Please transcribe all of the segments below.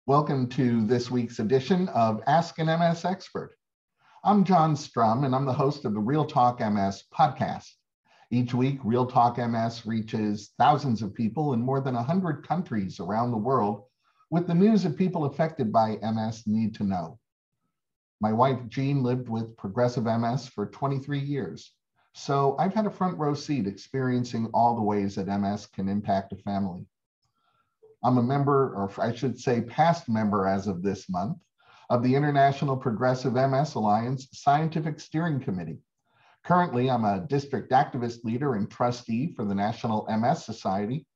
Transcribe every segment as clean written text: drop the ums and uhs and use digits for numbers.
Welcome to this week's edition of Ask an MS Expert. I'm Jon Strum, and I'm the host of the Real Talk MS podcast. Each week, Real Talk MS reaches thousands of people in more than 100 countries around the world with the news that people affected by MS need to know. My wife, Jean, lived with progressive MS for 23 years, so I've had a front row seat experiencing all the ways that MS can impact a family. I'm a member, or I should say past member as of this month, of the International Progressive MS Alliance Scientific Steering Committee. Currently, I'm a district activist leader and trustee for the National MS Society,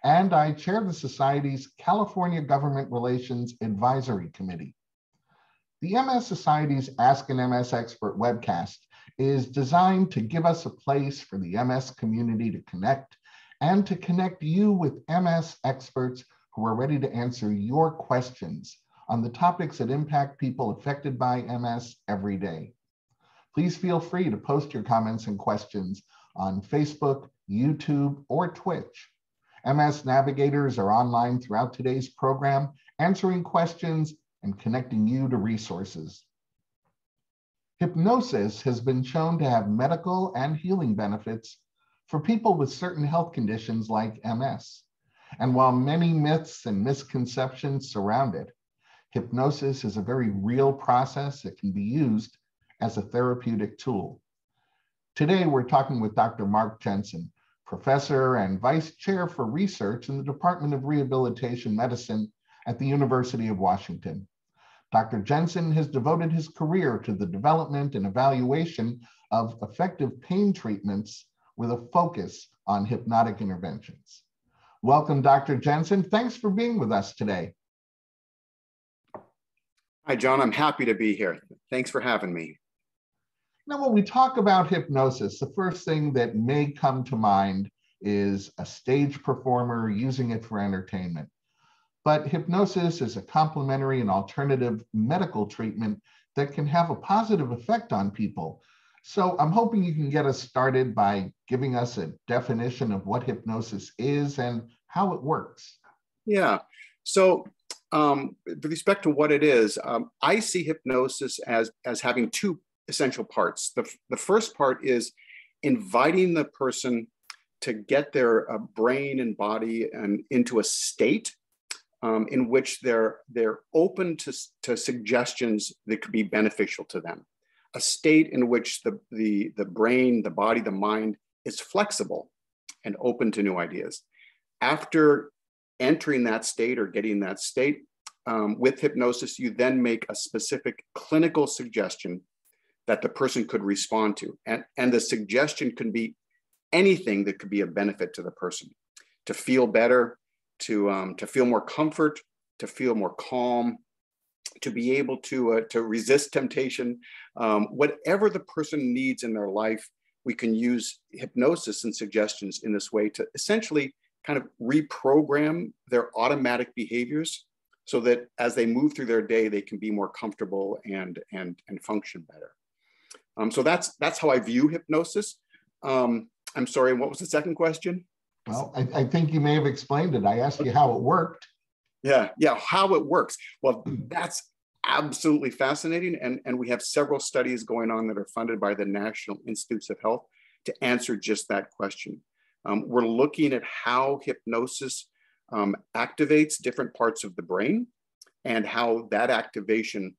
and I chair the Society's California Government Relations Advisory Committee. The MS Society's Ask an MS Expert webcast is designed to give us a place for the MS community to connect and to connect you with MS experts who are ready to answer your questions on the topics that impact people affected by MS every day. Please feel free to post your comments and questions on Facebook, YouTube, or Twitch. MS navigators are online throughout today's program, answering questions and connecting you to resources. Hypnosis has been shown to have medical and healing benefits for people with certain health conditions like MS. And while many myths and misconceptions surround it, hypnosis is a very real process that can be used as a therapeutic tool. Today, we're talking with Dr. Mark Jensen, professor and vice chair for research in the Department of Rehabilitation Medicine at the University of Washington. Dr. Jensen has devoted his career to the development and evaluation of effective pain treatments with a focus on hypnotic interventions. Welcome, Dr. Jensen. Thanks for being with us today. Hi, John. I'm happy to be here. Thanks for having me. Now, when we talk about hypnosis, the first thing that may come to mind is a stage performer using it for entertainment. But hypnosis is a complementary and alternative medical treatment that can have a positive effect on people. So I'm hoping you can get us started by giving us a definition of what hypnosis is and how it works. Yeah. So with respect to what it is, I see hypnosis as having two essential parts. The first part is inviting the person to get their brain and body and into a state in which they're open to suggestions that could be beneficial to them. A state in which the brain, the body, the mind is flexible and open to new ideas. After entering that state or getting that state, with hypnosis, you then make a specific clinical suggestion that the person could respond to. And the suggestion can be anything that could be a benefit to the person, to feel better, to feel more comfort, to feel more calm, to be able to resist temptation. Whatever the person needs in their life, we can use hypnosis and suggestions in this way to essentially kind of reprogram their automatic behaviors so that as they move through their day, they can be more comfortable and function better. So that's how I view hypnosis. I'm sorry, what was the second question? Well, I think you may have explained it. I asked you how it worked. Yeah, how it works. Well, that's absolutely fascinating. And we have several studies going on that are funded by the National Institutes of Health to answer just that question. We're looking at how hypnosis activates different parts of the brain and how that activation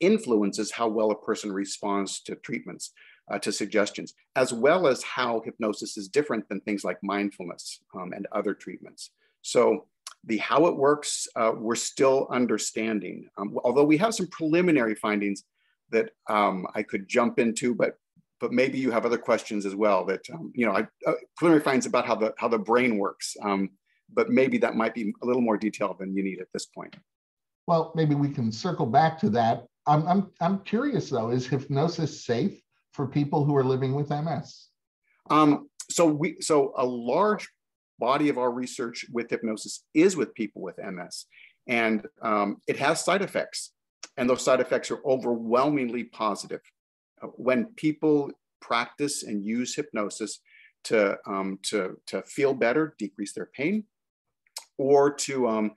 influences how well a person responds to treatments, to suggestions, as well as how hypnosis is different than things like mindfulness and other treatments. So the how it works, we're still understanding, although we have some preliminary findings that I could jump into, but maybe you have other questions as well that, preliminary findings about how the brain works, but maybe that might be a little more detailed than you need at this point. Well, maybe we can circle back to that. I'm curious though, is hypnosis safe for people who are living with MS? So a large body of our research with hypnosis is with people with MS, and it has side effects, and those side effects are overwhelmingly positive. When people practice and use hypnosis to feel better, decrease their pain, or to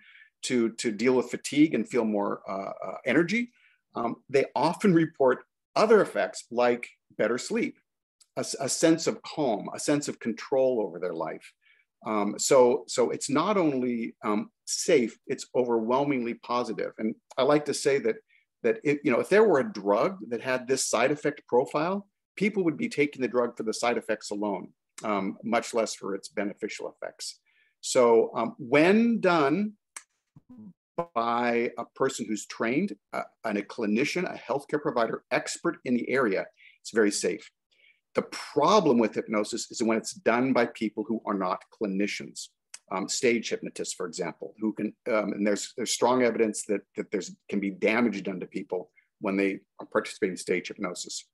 to deal with fatigue and feel more energy, they often report other effects like better sleep, a sense of calm, a sense of control over their life. So it's not only safe, it's overwhelmingly positive. And I like to say that if there were a drug that had this side effect profile, people would be taking the drug for the side effects alone, much less for its beneficial effects. So when done by a person who's trained, and a clinician, a healthcare provider, expert in the area, it's very safe. The problem with hypnosis is when it's done by people who are not clinicians, stage hypnotists, for example, who can, and there's strong evidence that can be damage done to people when they are participating in stage hypnosis.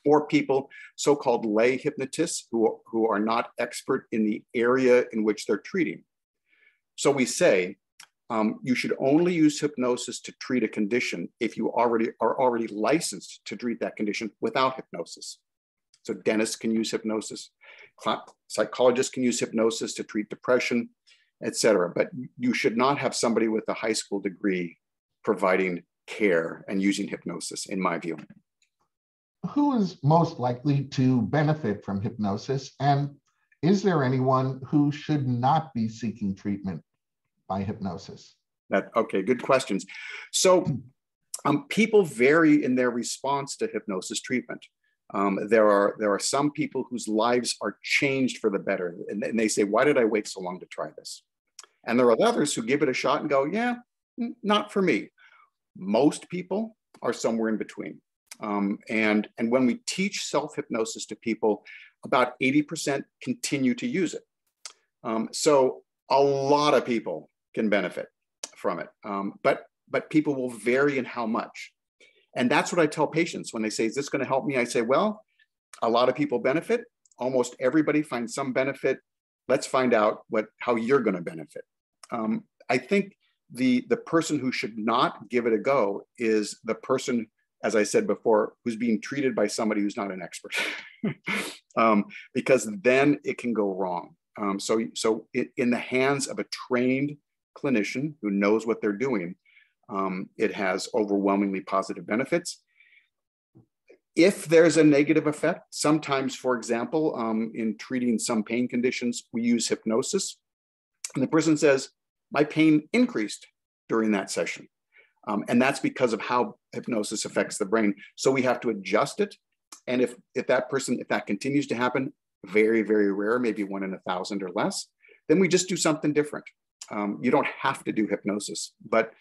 Or people, so-called lay hypnotists, who are not expert in the area in which they're treating. So we say, you should only use hypnosis to treat a condition if you are already licensed to treat that condition without hypnosis. So dentists can use hypnosis, psychologists can use hypnosis to treat depression, etc. But you should not have somebody with a high school degree providing care and using hypnosis, in my view. Who is most likely to benefit from hypnosis? And is there anyone who should not be seeking treatment by hypnosis? Okay, good questions. So people vary in their response to hypnosis treatment. There are some people whose lives are changed for the better, and they say, why did I wait so long to try this? And there are others who give it a shot and go, yeah, not for me. Most people are somewhere in between. And when we teach self-hypnosis to people, about 80% continue to use it. So a lot of people can benefit from it, but people will vary in how much. And that's what I tell patients when they say, is this going to help me? I say, well, a lot of people benefit. Almost everybody finds some benefit. Let's find out how you're going to benefit. I think the person who should not give it a go is the person, as I said before, who's being treated by somebody who's not an expert, because then it can go wrong. So in the hands of a trained clinician who knows what they're doing, it has overwhelmingly positive benefits. If there's a negative effect, sometimes, for example, in treating some pain conditions, we use hypnosis, and the person says, my pain increased during that session. And that's because of how hypnosis affects the brain. So we have to adjust it. And if that continues to happen, very, very rare, maybe 1 in 1,000 or less, then we just do something different. You don't have to do hypnosis, but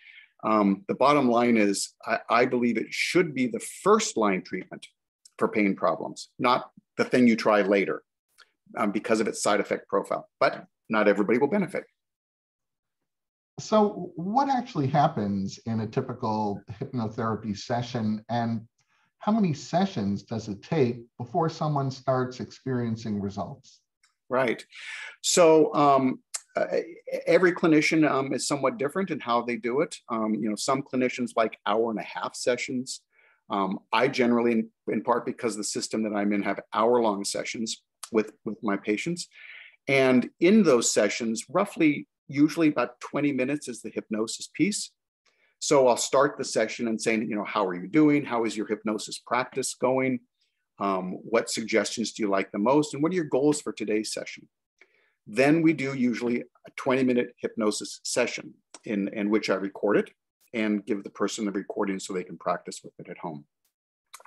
the bottom line is I believe it should be the first line treatment for pain problems, not the thing you try later because of its side effect profile, but not everybody will benefit. So what actually happens in a typical hypnotherapy session, and how many sessions does it take before someone starts experiencing results? Right. So every clinician is somewhat different in how they do it. Some clinicians like 1.5-hour sessions. I generally, in part because the system that I'm in, have hour-long sessions with my patients. And in those sessions, usually about 20 minutes is the hypnosis piece. So I'll start the session and saying, how are you doing? How is your hypnosis practice going? What suggestions do you like the most? And what are your goals for today's session? Then we do usually a 20-minute hypnosis session in which I record it and give the person the recording so they can practice with it at home.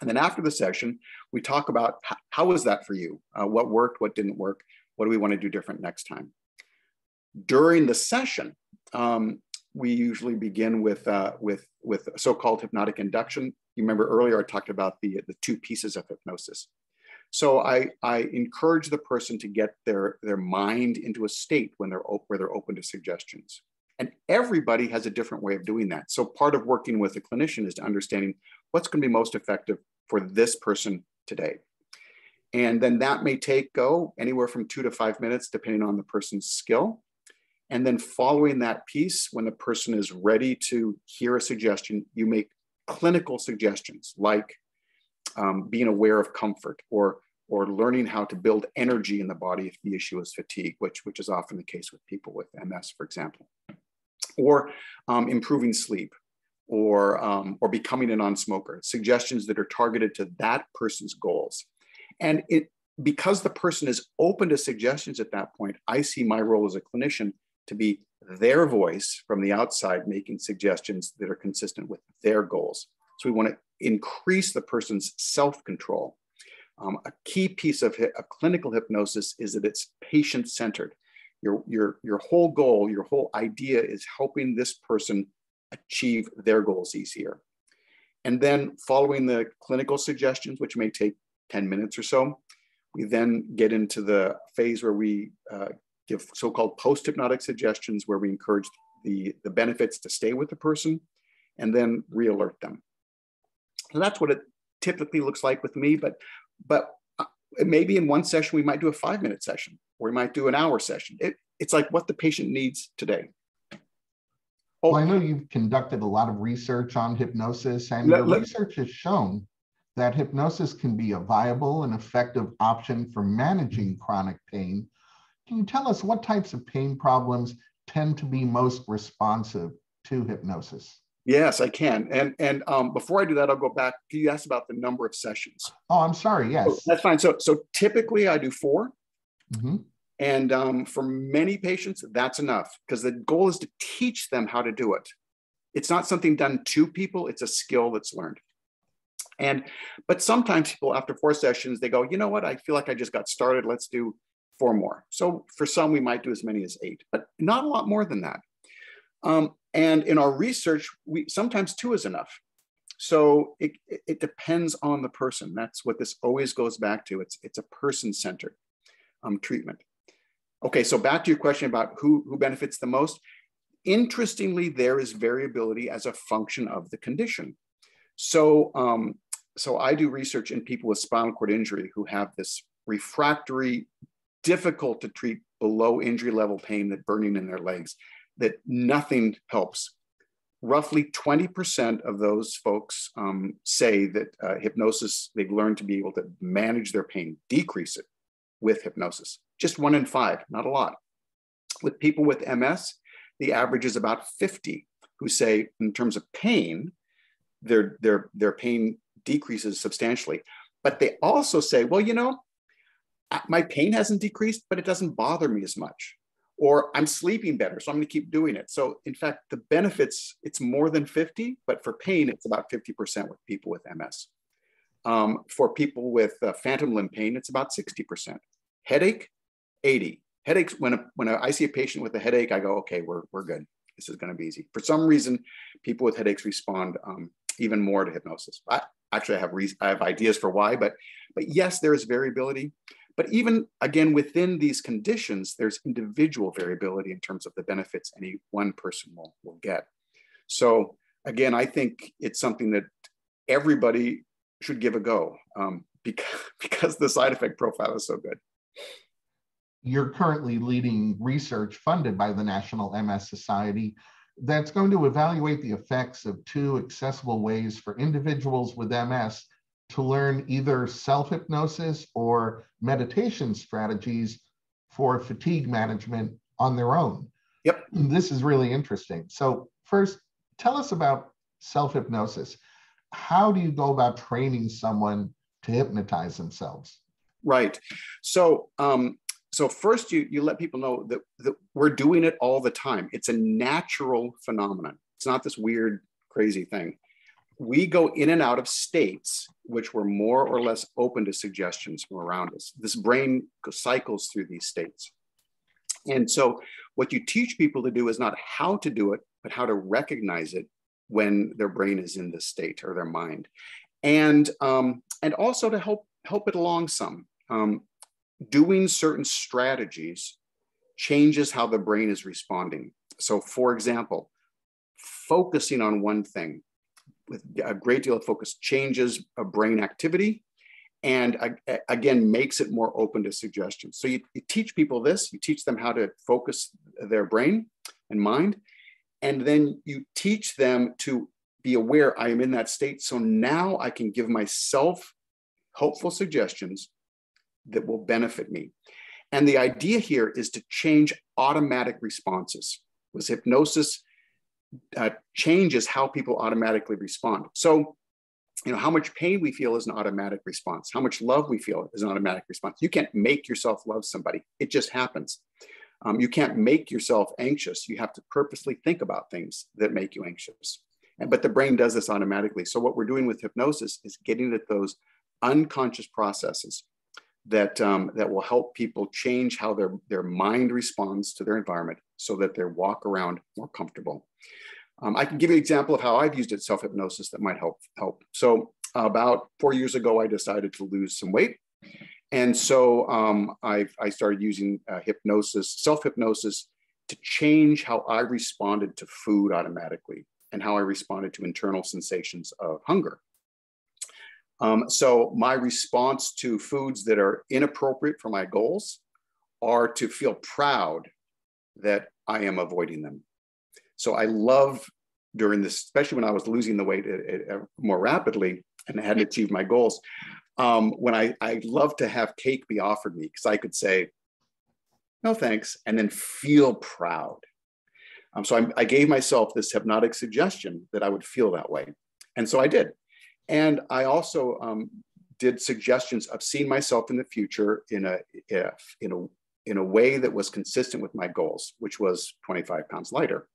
And then after the session, we talk about how was that for you? What worked, what didn't work? What do we want to do different next time? During the session, we usually begin with so-called hypnotic induction. You remember earlier I talked about the 2 pieces of hypnosis. So I encourage the person to get their mind into a state where they're open to suggestions. And everybody has a different way of doing that. So part of working with a clinician is to understanding what's going to be most effective for this person today. And then that may go anywhere from 2 to 5 minutes, depending on the person's skill. And then following that piece, when the person is ready to hear a suggestion, you make clinical suggestions like being aware of comfort or learning how to build energy in the body if the issue is fatigue, which is often the case with people with MS, for example. or improving sleep, or becoming a non-smoker, suggestions that are targeted to that person's goals. And because the person is open to suggestions at that point, I see my role as a clinician to be their voice from the outside, making suggestions that are consistent with their goals. So we want to increase the person's self-control. A key piece of clinical hypnosis is that it's patient-centered. Your whole goal, your whole idea is helping this person achieve their goals easier. And then following the clinical suggestions, which may take 10 minutes or so, we then get into the phase where we give so-called post-hypnotic suggestions, where we encourage the benefits to stay with the person and then re-alert them. So that's what it typically looks like with me, but maybe in one session, we might do a 5-minute session, or we might do an hour session. It's like what the patient needs today. Well, I know you've conducted a lot of research on hypnosis, and your research has shown that hypnosis can be a viable and effective option for managing chronic pain. Can you tell us what types of pain problems tend to be most responsive to hypnosis? Yes, I can. And before I do that, I'll go back. You asked about the number of sessions. Oh, I'm sorry. Yes. Oh, that's fine. So typically I do 4. Mm-hmm. And for many patients, that's enough, because the goal is to teach them how to do it. It's not something done to people. It's a skill that's learned. But sometimes people, after 4 sessions, they go, you know what? I feel like I just got started. Let's do 4 more. So for some, we might do as many as 8, but not a lot more than that. And in our research, sometimes 2 is enough. So it depends on the person. That's what this always goes back to. It's a person-centered treatment. Okay, so back to your question about who benefits the most. Interestingly, there is variability as a function of the condition. So I do research in people with spinal cord injury who have this refractory, difficult to treat below injury level pain, that burning in their legs, that nothing helps. Roughly 20% of those folks say that hypnosis, they've learned to be able to manage their pain, decrease it with hypnosis. Just 1 in 5, not a lot. With people with MS, the average is about 50 who say, in terms of pain, their pain decreases substantially. But they also say, well, you know, my pain hasn't decreased, but it doesn't bother me as much. Or I'm sleeping better, so I'm going to keep doing it. So in fact, the benefits, it's more than 50, but for pain, it's about 50% with people with MS. For people with phantom limb pain, it's about 60%. Headache, 80. Headaches, when I see a patient with a headache, I go, okay, we're good. This is going to be easy. For some reason, people with headaches respond even more to hypnosis. I have ideas for why, but yes, there is variability. But even, again, within these conditions, there's individual variability in terms of the benefits any one person will get. So again, I think it's something that everybody should give a go because the side effect profile is so good. You're currently leading research funded by the National MS Society that's going to evaluate the effects of 2 accessible ways for individuals with MS to learn either self-hypnosis or meditation strategies for fatigue management on their own. Yep. This is really interesting. So first, tell us about self-hypnosis. How do you go about training someone to hypnotize themselves? Right. So first, you let people know that we're doing it all the time. It's a natural phenomenon. It's not this weird, crazy thing. We go in and out of states which were more or less open to suggestions from around us. This brain cycles through these states. And so what you teach people to do is not how to do it, but how to recognize it when their brain is in this state, or their mind. And also to help it along some. Doing certain strategies changes how the brain is responding. So for example, focusing on one thing with a great deal of focus changes a brain activity, and again, makes it more open to suggestions. So you teach people this, you teach them how to focus their brain and mind, and then you teach them to be aware, I am in that state, so now I can give myself hopeful suggestions that will benefit me. And the idea here is to change automatic responses. With hypnosis, changes how people automatically respond. So, how much pain we feel is an automatic response. How much love we feel is an automatic response. You can't make yourself love somebody. It just happens. You can't make yourself anxious. You have to purposely think about things that make you anxious. But the brain does this automatically. So what we're doing with hypnosis is getting at those unconscious processes that will help people change how their mind responds to their environment so that they walk around more comfortable. I can give you an example of how I've used it, self-hypnosis, that might help. So about 4 years ago, I decided to lose some weight. And so I started using hypnosis, self-hypnosis, to change how I responded to food automatically and how I responded to internal sensations of hunger. So my response to foods that are inappropriate for my goals are to feel proud that I am avoiding them. So I love during this, especially when I was losing the weight more rapidly and I hadn't achieved my goals, when I love to have cake be offered me, because I could say, no thanks, and then feel proud. So I gave myself this hypnotic suggestion that I would feel that way. And so I did. And I also did suggestions of seeing myself in the future in a way that was consistent with my goals, which was 25 pounds lighter.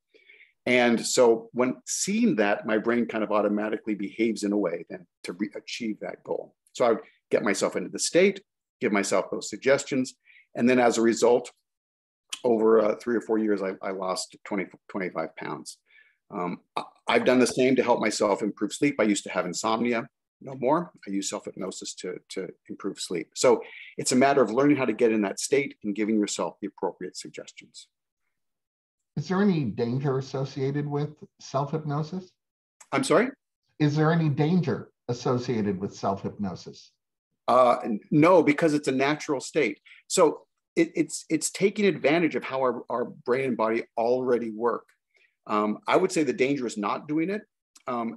And so when seeing that, my brain kind of automatically behaves in a way then to achieve that goal. So I would get myself into the state, give myself those suggestions. And then as a result, over 3 or 4 years, I lost 25 pounds. I've done the same to help myself improve sleep. I used to have insomnia, no more. I use self-hypnosis to improve sleep. So it's a matter of learning how to get in that state and giving yourself the appropriate suggestions. Is there any danger associated with self-hypnosis? I'm sorry? Is there any danger associated with self-hypnosis? No, because it's a natural state. So it's taking advantage of how our brain and body already work. I would say the danger is not doing it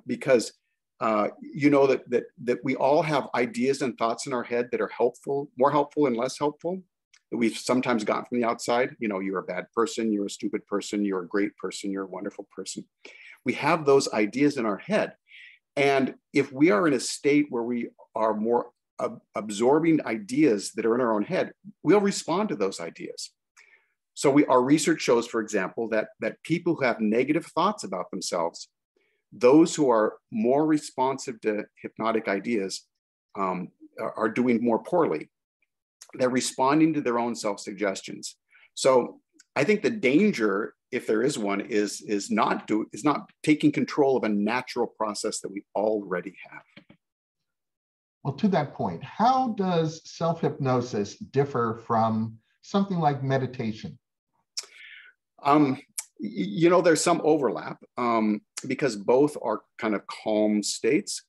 because that we all have ideas and thoughts in our head that are helpful, more helpful and less helpful, that we've sometimes gotten from the outside. You're a bad person, you're a stupid person, you're a great person, you're a wonderful person. We have those ideas in our head. And if we are in a state where we are more absorbing ideas that are in our own head, we'll respond to those ideas. So our research shows, for example, that people who have negative thoughts about themselves, those who are more responsive to hypnotic ideas are doing more poorly. They're responding to their own self-suggestions. So I think the danger, if there is one, is not taking control of a natural process that we already have. Well, to that point, how does self-hypnosis differ from something like meditation? There's some overlap because both are kind of calm states.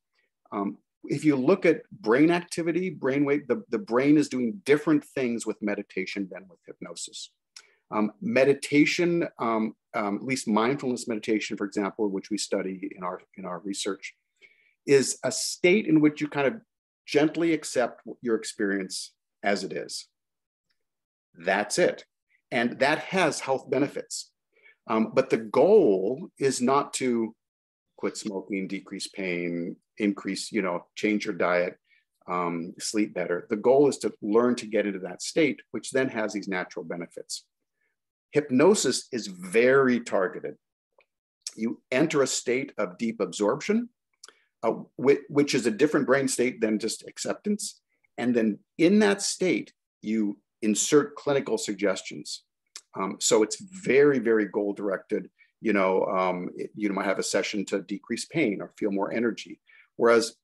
If you look at brain activity, brainwave, the brain is doing different things with meditation than with hypnosis. Meditation, at least mindfulness meditation, for example, which we study in our research, is a state in which you kind of gently accept your experience as it is. That's it. And that has health benefits. But the goal is not to quit smoking, decrease pain, increase, change your diet, sleep better. The goal is to learn to get into that state, which then has these natural benefits. Hypnosis is very targeted. You enter a state of deep absorption, which is a different brain state than just acceptance. And then in that state, you insert clinical suggestions. So it's very, very goal-directed. You might have a session to decrease pain or feel more energy. Whereas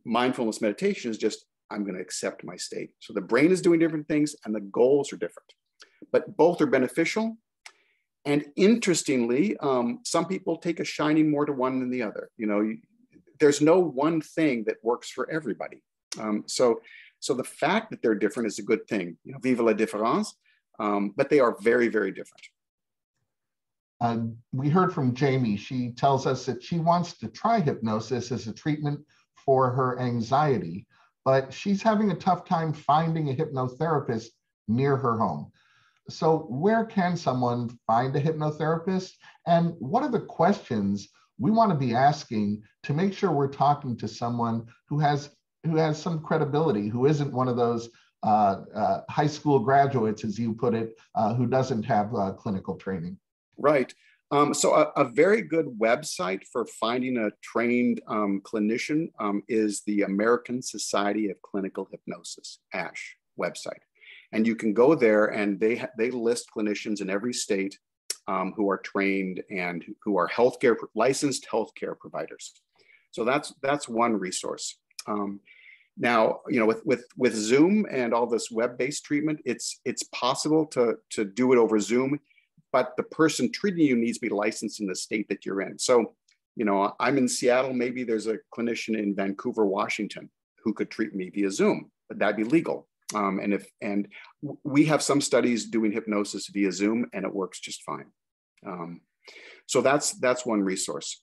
mindfulness meditation is just, I'm going to accept my state. So the brain is doing different things and the goals are different, but both are beneficial. And interestingly, some people take a shining more to one than the other. There's no one thing that works for everybody. So the fact that they're different is a good thing. Vive la différence. But they are very, very different. We heard from Jamie. She tells us that she wants to try hypnosis as a treatment for her anxiety, but she's having a tough time finding a hypnotherapist near her home. So where can someone find a hypnotherapist? And what are the questions we want to be asking to make sure we're talking to someone who has some credibility, who isn't one of those high school graduates, as you put it, who doesn't have clinical training? Right. So a very good website for finding a trained clinician is the American Society of Clinical Hypnosis, ASH website. And you can go there, and they list clinicians in every state who are trained and who are licensed healthcare providers. So that's one resource. Now, with Zoom and all this web-based treatment, it's possible to do it over Zoom, but the person treating you needs to be licensed in the state that you're in. So, I'm in Seattle. Maybe there's a clinician in Vancouver, Washington, who could treat me via Zoom, but that'd be legal. And we have some studies doing hypnosis via Zoom, and it works just fine. So that's one resource.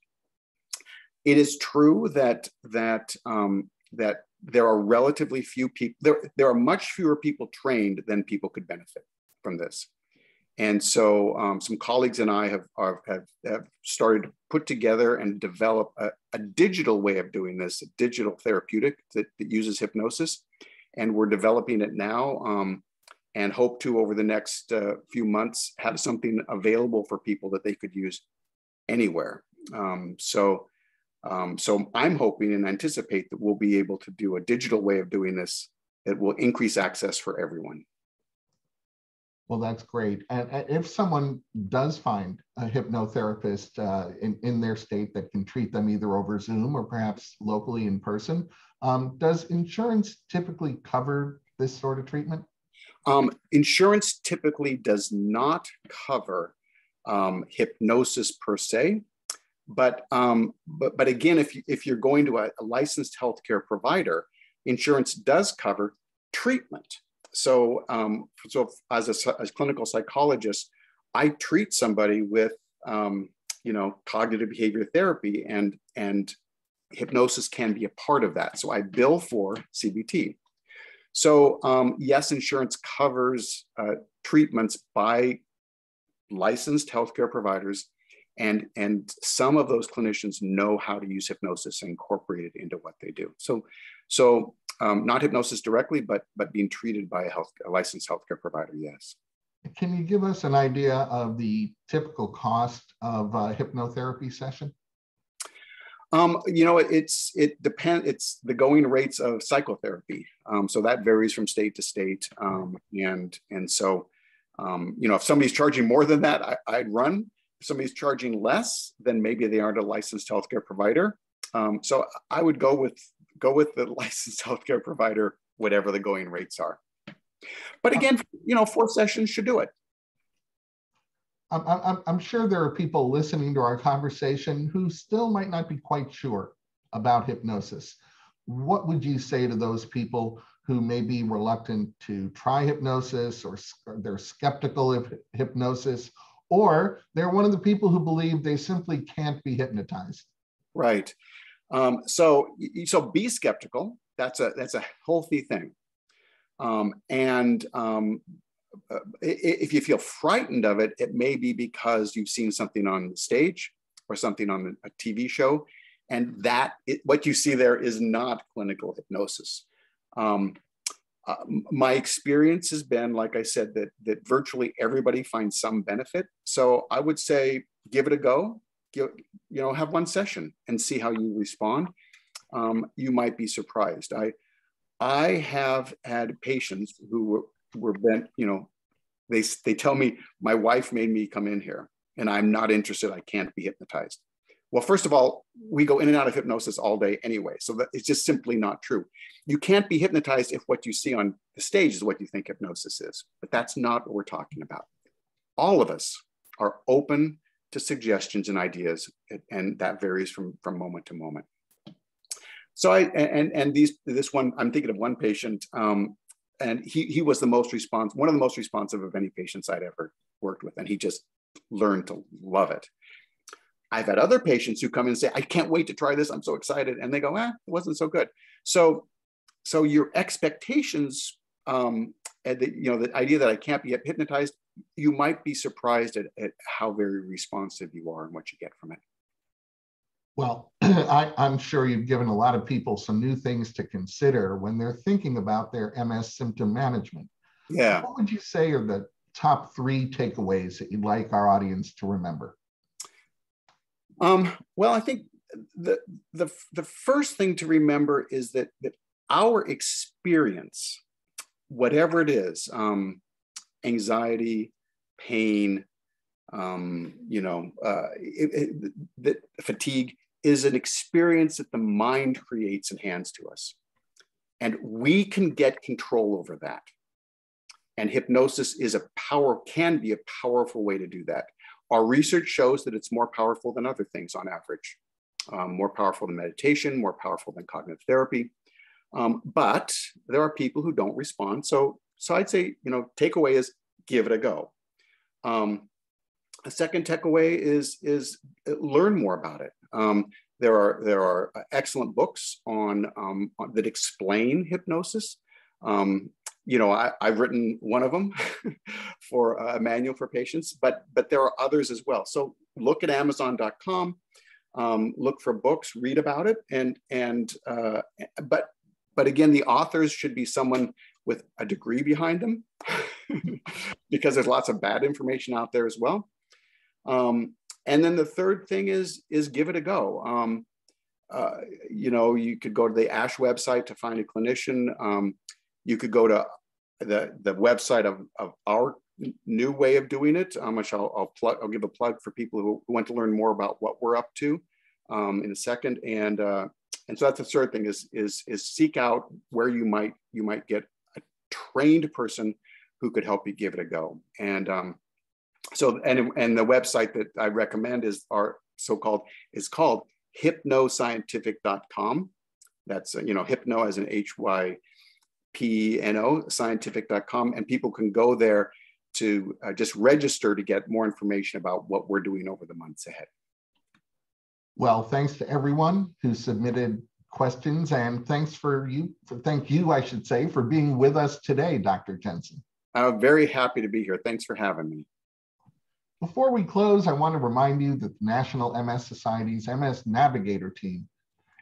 It is true that there are relatively few people. There are much fewer people trained than people could benefit from this. And so some colleagues and I have started to put together and develop a digital way of doing this, a digital therapeutic that uses hypnosis. And we're developing it now and hope to, over the next few months, have something available for people that they could use anywhere. So I'm hoping and anticipate that we'll be able to do a digital way of doing this that will increase access for everyone. Well, that's great. And if someone does find a hypnotherapist in their state that can treat them either over Zoom or perhaps locally in person, does insurance typically cover this sort of treatment? Insurance typically does not cover hypnosis per se, but again, if you're going to a licensed healthcare provider, insurance does cover treatment. So, as a clinical psychologist, I treat somebody with, cognitive behavior therapy, and hypnosis can be a part of that. So I bill for CBT. So yes, insurance covers treatments by licensed healthcare providers, and some of those clinicians know how to use hypnosis and incorporate it into what they do. So not hypnosis directly, but being treated by a licensed healthcare provider, yes. Can you give us an idea of the typical cost of a hypnotherapy session? It depends. It's the going rates of psychotherapy. So that varies from state to state. And so, if somebody's charging more than that, I'd run. If somebody's charging less, then maybe they aren't a licensed healthcare provider. So I would go with the licensed healthcare provider, whatever the going rates are. But again, 4 sessions should do it. I'm sure there are people listening to our conversation who still might not be quite sure about hypnosis. What would you say to those people who may be reluctant to try hypnosis, or they're skeptical of hypnosis, or they're one of the people who believe they simply can't be hypnotized? Right. So be skeptical. That's a healthy thing. If you feel frightened of it, it may be because you've seen something on the stage or something on a TV show, and what you see there is not clinical hypnosis. My experience has been, like I said, that virtually everybody finds some benefit. So I would say, give it a go. Have one session and see how you respond. You might be surprised. I have had patients who were bent, they tell me, my wife made me come in here and I'm not interested. I can't be hypnotized. Well, first of all, we go in and out of hypnosis all day anyway. So that it's just simply not true. You can't be hypnotized if what you see on the stage is what you think hypnosis is, but that's not what we're talking about. All of us are open to suggestions and ideas, and that varies from moment to moment. So this one, I'm thinking of one patient, and he was one of the most responsive of any patients I'd ever worked with, and he just learned to love it. I've had other patients who come in and say, I can't wait to try this. I'm so excited. And they go, it wasn't so good. So your expectations, the idea that I can't be hypnotized you might be surprised at how very responsive you are and what you get from it. Well, I'm sure you've given a lot of people some new things to consider when they're thinking about their MS symptom management. Yeah. What would you say are the top 3 takeaways that you'd like our audience to remember? Well, I think the first thing to remember is that our experience, whatever it is, anxiety, pain, that fatigue, is an experience that the mind creates and hands to us. And we can get control over that. And hypnosis can be a powerful way to do that. Our research shows that it's more powerful than other things on average, more powerful than meditation, more powerful than cognitive therapy. But there are people who don't respond. So I'd say, takeaway is give it a go. A second takeaway is learn more about it. There are excellent books on that explain hypnosis. I've written one of them for a manual for patients, but there are others as well. So look at Amazon.com, look for books, read about it, but again, the authors should be someone with a degree behind them, because there's lots of bad information out there as well. And then the third thing is give it a go. You could go to the ASH website to find a clinician. You could go to the website of our new way of doing it, which I'll give a plug for people who want to learn more about what we're up to in a second. And so that's the third thing is seek out where you might get a trained person who could help you give it a go. And the website that I recommend is called hypnoscientific.com. That's hypno as in HYPNO, scientific.com, and people can go there to just register to get more information about what we're doing over the months ahead. Well, thanks to everyone who submitted questions, and thank you, I should say, for being with us today, Dr. Jensen. I'm very happy to be here. Thanks for having me. Before we close, I want to remind you that the National MS Society's MS Navigator team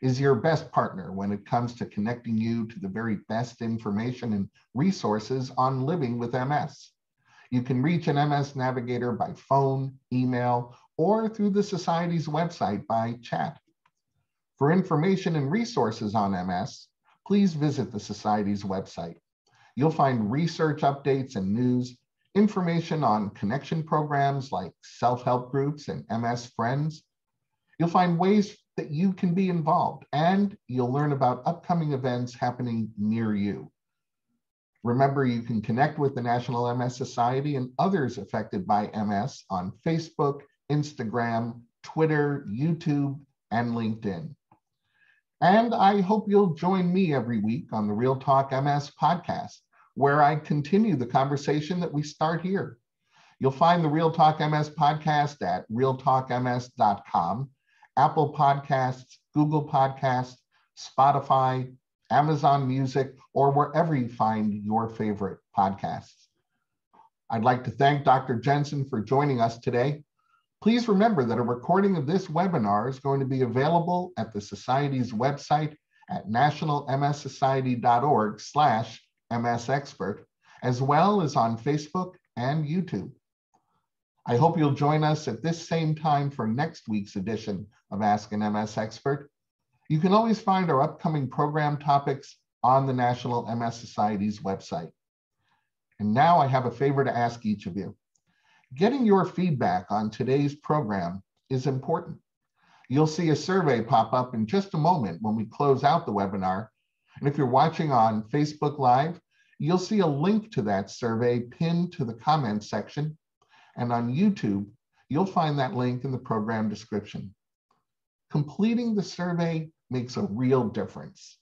is your best partner when it comes to connecting you to the very best information and resources on living with MS. You can reach an MS Navigator by phone, email, or through the Society's website by chat. For information and resources on MS, please visit the Society's website. You'll find research updates and news, information on connection programs like self-help groups and MS Friends. You'll find ways that you can be involved, and you'll learn about upcoming events happening near you. Remember, you can connect with the National MS Society and others affected by MS on Facebook, Instagram, Twitter, YouTube, and LinkedIn. And I hope you'll join me every week on the Real Talk MS podcast, where I continue the conversation that we start here. You'll find the Real Talk MS podcast at realtalkms.com, Apple Podcasts, Google Podcasts, Spotify, Amazon Music, or wherever you find your favorite podcasts. I'd like to thank Dr. Jensen for joining us today. Please remember that a recording of this webinar is going to be available at the Society's website at nationalmssociety.org/MSexpert, as well as on Facebook and YouTube. I hope you'll join us at this same time for next week's edition of Ask an MS Expert. You can always find our upcoming program topics on the National MS Society's website. And now I have a favor to ask each of you. Getting your feedback on today's program is important. You'll see a survey pop up in just a moment when we close out the webinar. And if you're watching on Facebook Live, you'll see a link to that survey pinned to the comments section. And on YouTube, you'll find that link in the program description. Completing the survey makes a real difference.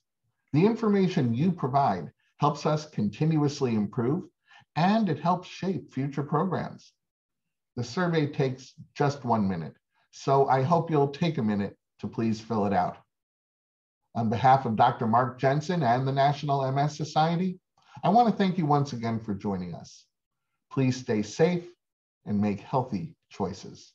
The information you provide helps us continuously improve, and it helps shape future programs. The survey takes just 1 minute, so I hope you'll take a minute to please fill it out. On behalf of Dr. Mark Jensen and the National MS Society, I want to thank you once again for joining us. Please stay safe and make healthy choices.